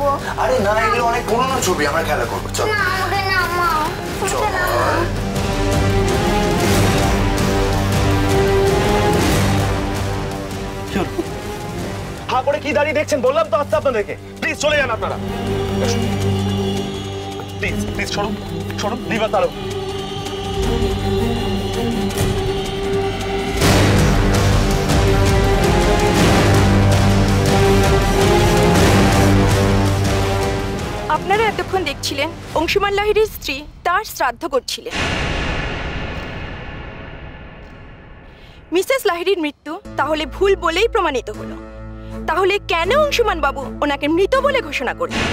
করবো। আরে না, এগুলো অনেক পুরনো ছবি, আমরা খেলা করবো। চল না, আমাকে নামাও। চল। হা করে কি দাঁড়িয়ে দেখছেন? বললাম তো আসতে আপনাদেরকে। প্লিজ চলে যান আপনারা। প্লিজ প্লিজ সরুন সরুন, লিভার তাড়ো। আপনারা এতক্ষণ দেখছিলেন অংশুমান লাহিড়ীর স্ত্রী তার শ্রাদ্ধ করছিলেন। মিসেস লাহিড়ীর মৃত্যু তাহলে ভুল বলেই প্রমাণিত হলো। তাহলে কেন অংশুমান বাবু ওনাকে মৃত বলে ঘোষণা করলেন?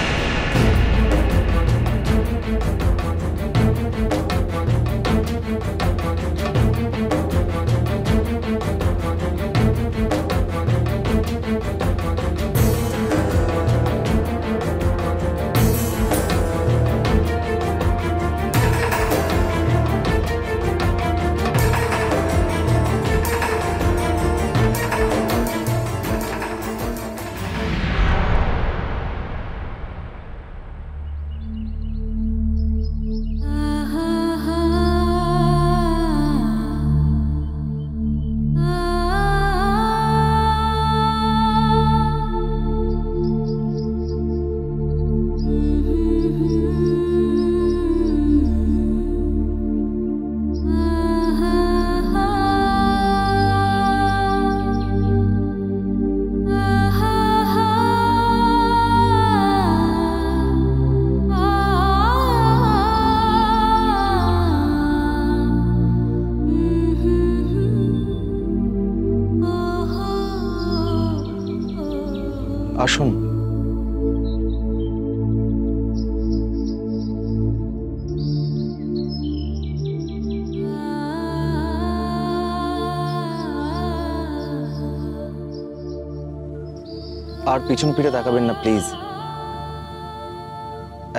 আসুন। আর পিছন ফিরে তাকাবেন না প্লিজ।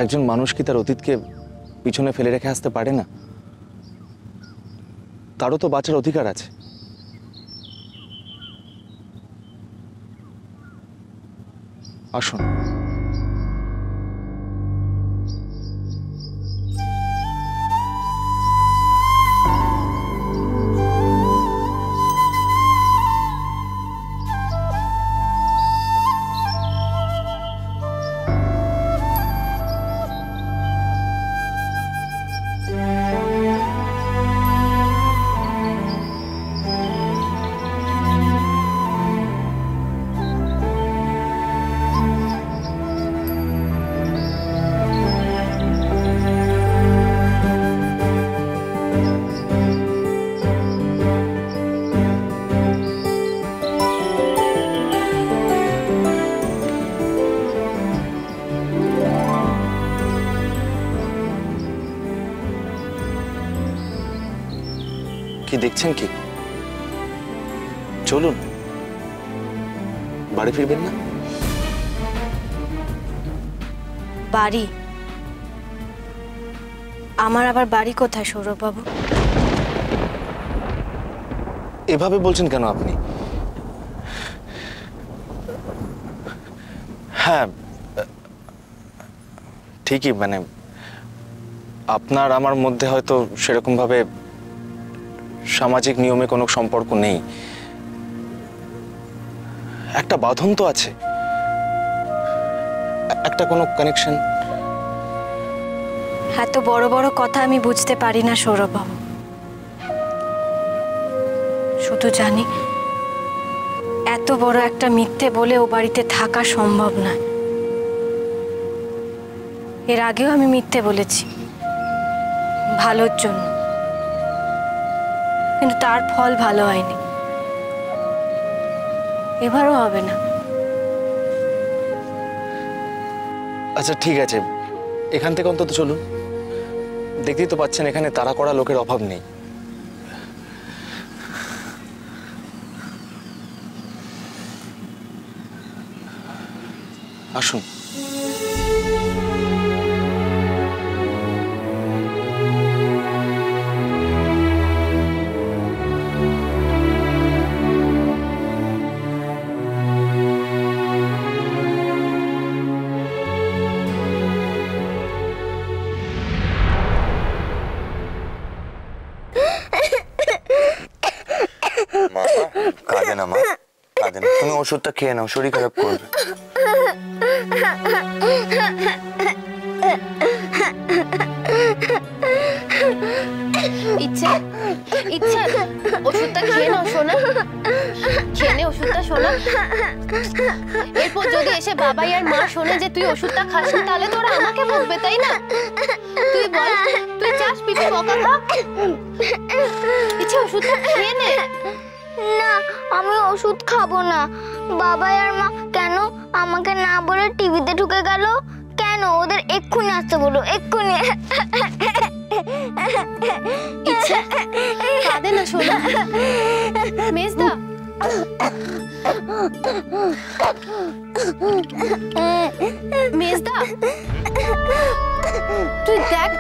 একজন মানুষ কি তার অতীতকে পিছনে ফেলে রেখে আসতে পারে না? তারও তো বাঁচার অধিকার আছে। আসুন। কি দেখছেন? কি চলুন, বাড়ি ফিরবেন না? বাড়ি? আমার আবার বাড়ি কোথায় সৌরভ বাবু? এভাবে বলছেন কেন আপনি? হ্যাঁ ঠিকই, মানে আপনার আমার মধ্যে হয়তো সেরকম ভাবে সামাজিক নিয়মে কোনো সম্পর্ক নেই। একটা বাঁধন তো আছে, একটা কোনো কানেকশন। এত বড় বড় কথা আমি বুঝতে পারি না সৌরভ বাবু। শুধু জানি এত বড় একটা মিথ্যে বলে ও বাড়িতে থাকা সম্ভব না। এর আগেও আমি মিথ্যে বলেছি ভালোর জন্য, কিন্তু তার ফল ভালো হয়নি। এবারও হবে না। আচ্ছা ঠিক আছে, এখান থেকে অন্তত চলুন। দেখতেই তো পাচ্ছেন এখানে তাড়া করা লোকের অভাব নেই। আসুন। ওষুধটা খেয়ে নাও, শরীর খারাপ করবে। ইচ্ছা ইচ্ছা ওষুধটা খেয়ে নাও সোনা, খেয়ে নে ওষুধটা সোনা। এরপর যদি এসে বাবাই আর মা শোনে যে তুই ওষুধটা খাস না, তাহলে তো ওরা আমাকে বকবে, তাই না? তুই বল, তুই চাস পিঠে বকা খা? ইচ্ছা ওষুধটা খেয়ে নে। না, আমি ওষুধ খাবো না। বাবা আর মা কেন আমাকে না বলে টিভিতে ঢুকে গেল? কেন? ওদের এক্ষুনি আসতে বলো, এক্ষুনি। ইচ্ছা কাঁদে না সোনা। মেজদা, মেজদা তুই দেখ,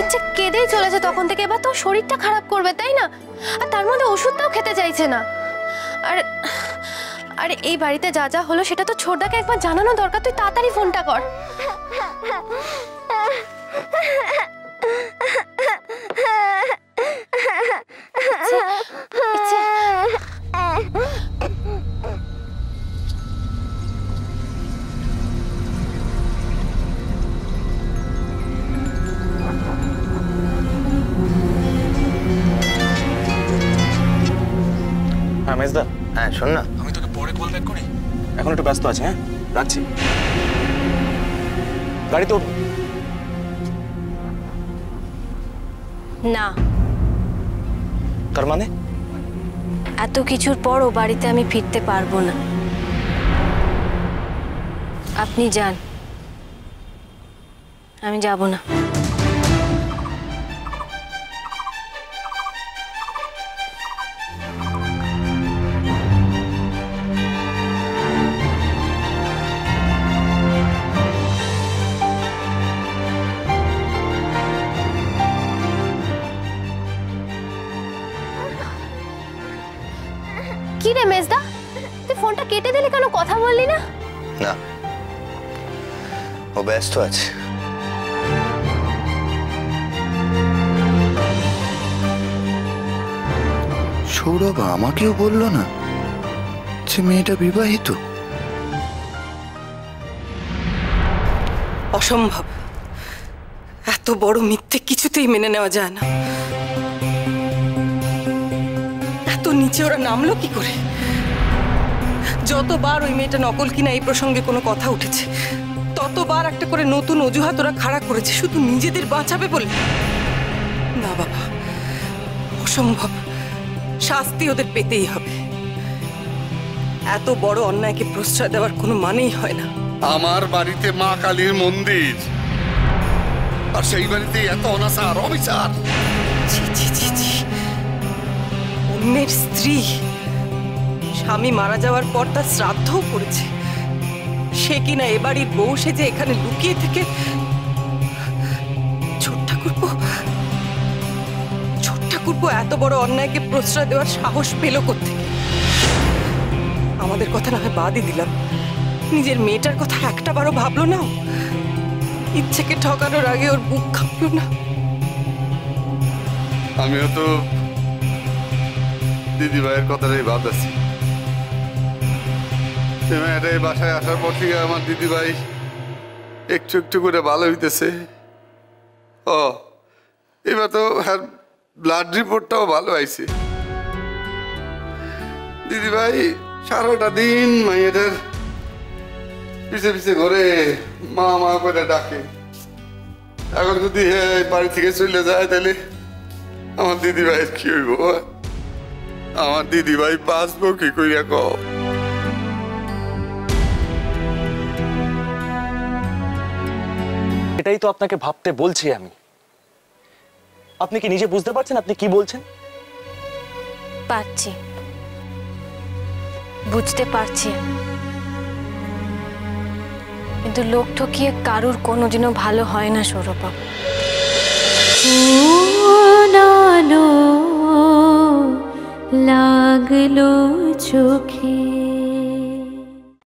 ইচ্ছা কেঁদেই চলেছে তখন থেকে। এবার তোর শরীরটা খারাপ করবে, তাই না? আর তার মধ্যে ওষুধটাও খেতে চাইছে না। আর আর এই বাড়িতে যা যা হলো সেটা তো ছোটদাকে একবার জানানো দরকার। তুই তাড়াতাড়ি ফোনটা কর। হ্যাঁ মেজদা, হ্যাঁ শোন না, আমি তোকে পরে কল ব্যাক করি, এখন একটু ব্যস্ত আছি। হ্যাঁ রাখছি। গাড়ি তো না, তার মানে এত কিছুর পর ও বাড়িতে আমি ফিরতে পারবো না। আপনি যান, আমি যাব না। কি রে মেজদা, তুই ফোনটা কেটে দিলি কেন? কথা বললি না? না ও ব্যস্ত আছে। সৌরভ আমাকেও বললো না যে মেয়েটা বিবাহিত। অসম্ভব, এত বড় মিথ্যে কিছুতেই মেনে নেওয়া যায় না। এত নিচে ওরা নামলো কি করে? যতবার ওই মেয়েটা নকল কিনা এই প্রসঙ্গে কোনো কথা উঠেছে, ততবার একটা করে নতুন অজুহাত ওরা খাড়া করেছে, শুধু নিজেদের বাঁচাবে বলে। না বাবা, অসম্ভব, শাস্তি ওদের পেতেই হবে। এত বড় অন্যায়কে প্রশ্রয় দেওয়ার কোনো মানেই হয় না। আমার বাড়িতে মা কালীর মন্দির, আর সেই বাড়িতে এত অনাচার অবিচার। ছি ছি ছি ছি, অন্যের স্ত্রী, স্বামী মারা যাওয়ার পর তার শ্রাদ্ধও করেছে, সে কিনা এ বাড়ির বউ সেজে এখানে লুকিয়ে থেকে। ছোট ঠাকুরপো এত বড় অন্যায়কে প্রশ্রয় দেওয়ার সাহস পেল কোত্থেকে? আমাদের কথা না হয় বাদই দিলাম, নিজের মেয়েটার কথা একটা বারও ভাবলো না। ইচ্ছেকে ঠকানোর আগে ওর বুক কাঁপলো না? আমিও তো দিদি ভাইয়ের কথাটাই ভাবতেছি। এই বাসায় আসার পর থেকে আমার দিদি ভাই একটু একটু করে ভালো হইতেছে। ও এবার তো ব্লাড রিপোর্টটাও ভালো আইছে। দিদি ভাই সারাটা দিন মায়েদের পিছে পিছে ঘরে মা মা করে ডাকে। এখন যদি বাড়ি থেকে চলে যায় তাহলে আমার দিদি ভাইয়ের কি হইব? আমার দিদি ভাই বাঁচবো কি কইরা কও? এটাই তো আপনাকে ভাবতে বলছি আমি। আপনি কি নিজে বুঝতে পারছেন আপনি কি বলছেন? পারছি, বুঝতে পারছি, কিন্তু লোক ঠকিয়ে কারুর কোনোদিনও ভালো হয় না সৌরভ। লাগলো চোখে